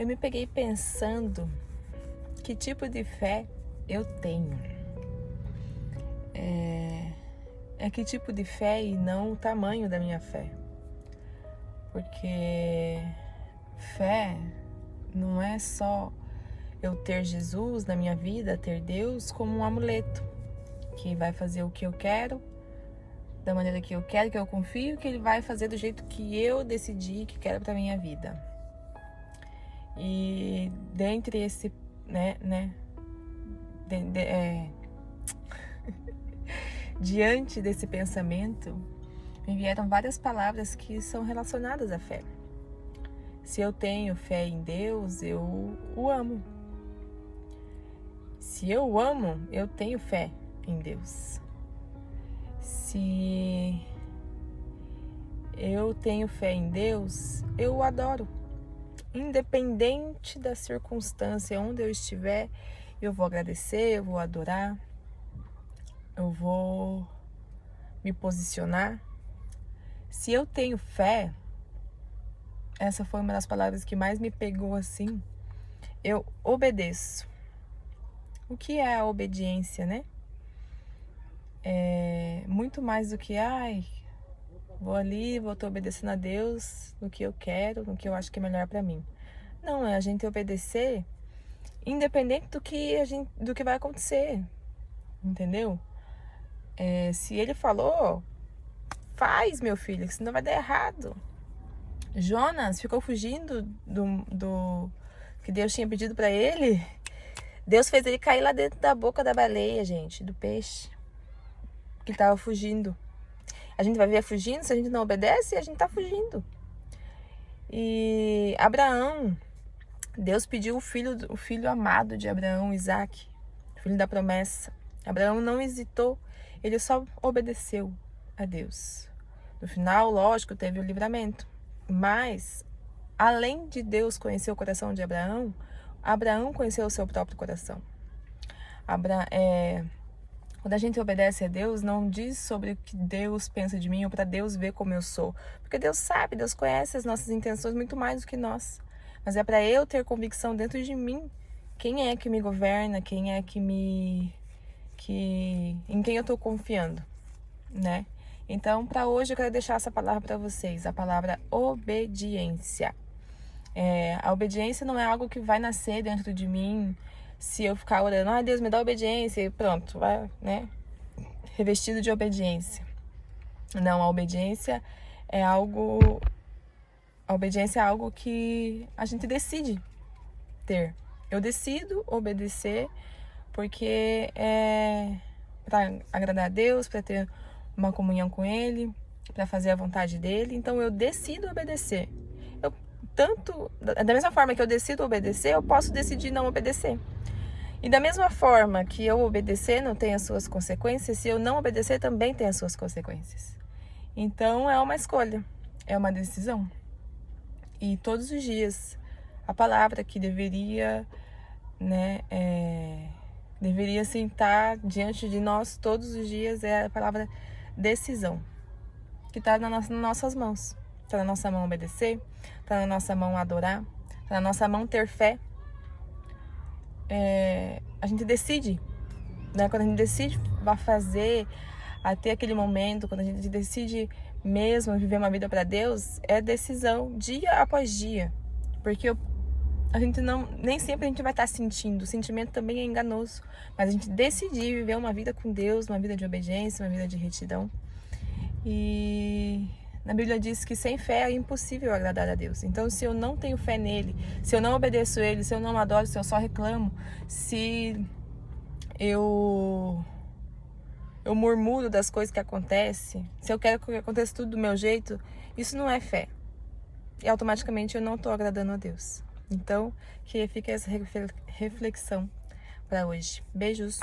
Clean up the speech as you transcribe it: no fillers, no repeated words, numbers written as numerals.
eu me peguei pensando que tipo de fé eu tenho. É que tipo de fé e não o tamanho da minha fé. Porque fé não é só eu ter Jesus na minha vida, ter Deus como um amuleto que vai fazer o que eu quero, da maneira que eu quero, que eu confio que Ele vai fazer do jeito que eu decidi que quero para minha vida. E dentre esse, diante desse pensamento, me vieram várias palavras que são relacionadas à fé. Se eu tenho fé em Deus, eu o amo. Se eu o amo, eu tenho fé em Deus. Se eu tenho fé em Deus, eu o adoro. Independente da circunstância onde eu estiver, eu vou agradecer, eu vou adorar, eu vou me posicionar. Se eu tenho fé, essa foi uma das palavras que mais me pegou assim, eu obedeço. O que é a obediência, né? É muito mais do que, vou ali, vou estar obedecendo a Deus no que eu quero, no que eu acho que é melhor para mim. Não, é a gente obedecer independente do que vai acontecer, entendeu? Se Ele falou, faz, meu filho, que senão vai dar errado. Jonas ficou fugindo do que Deus tinha pedido para ele. Deus fez ele cair lá dentro da boca da baleia, gente, do peixe, que ele estava fugindo. A gente vai viver fugindo, se a gente não obedece, a gente tá fugindo. E Abraão, Deus pediu o filho amado de Abraão, Isaac, filho da promessa. Abraão não hesitou, ele só obedeceu a Deus. No final, lógico, teve o livramento. Mas, além de Deus conhecer o coração de Abraão, Abraão conheceu o seu próprio coração. Quando a gente obedece a Deus, não diz sobre o que Deus pensa de mim ou para Deus ver como eu sou. Porque Deus sabe, Deus conhece as nossas intenções muito mais do que nós. Mas é para eu ter convicção dentro de mim quem é que me governa, quem é em quem eu estou confiando, né? Então, para hoje eu quero deixar essa palavra para vocês, a palavra obediência. A obediência não é algo que vai nascer dentro de mim se eu ficar orando, Deus me dá obediência e pronto, vai, né? Revestido de obediência. Não, a obediência é algo que a gente decide ter. Eu decido obedecer porque é para agradar a Deus, para ter uma comunhão com Ele, para fazer a vontade dEle. Então eu decido obedecer. Da mesma forma que eu decido obedecer, eu posso decidir não obedecer. E da mesma forma que eu obedecer não tem as suas consequências, se eu não obedecer também tem as suas consequências. Então é uma escolha, é uma decisão. E todos os dias, a palavra que deveria sim estar diante de nós todos os dias é a palavra decisão, que está nas nossas mãos. Está na nossa mão obedecer, está na nossa mão adorar, está na nossa mão ter fé. A gente decide, né? Quando a gente decide fazer, até aquele momento, quando a gente decide mesmo viver uma vida para Deus, é decisão dia após dia. Porque a gente nem sempre a gente vai estar sentindo, o sentimento também é enganoso. Mas a gente decidir viver uma vida com Deus, uma vida de obediência, uma vida de retidão. E na Bíblia diz que sem fé é impossível agradar a Deus. Então, se eu não tenho fé nele, se eu não obedeço ele, se eu não adoro, se eu só reclamo, se eu murmuro das coisas que acontecem, se eu quero que aconteça tudo do meu jeito, isso não é fé. E automaticamente eu não estou agradando a Deus. Então, que fique essa reflexão para hoje. Beijos!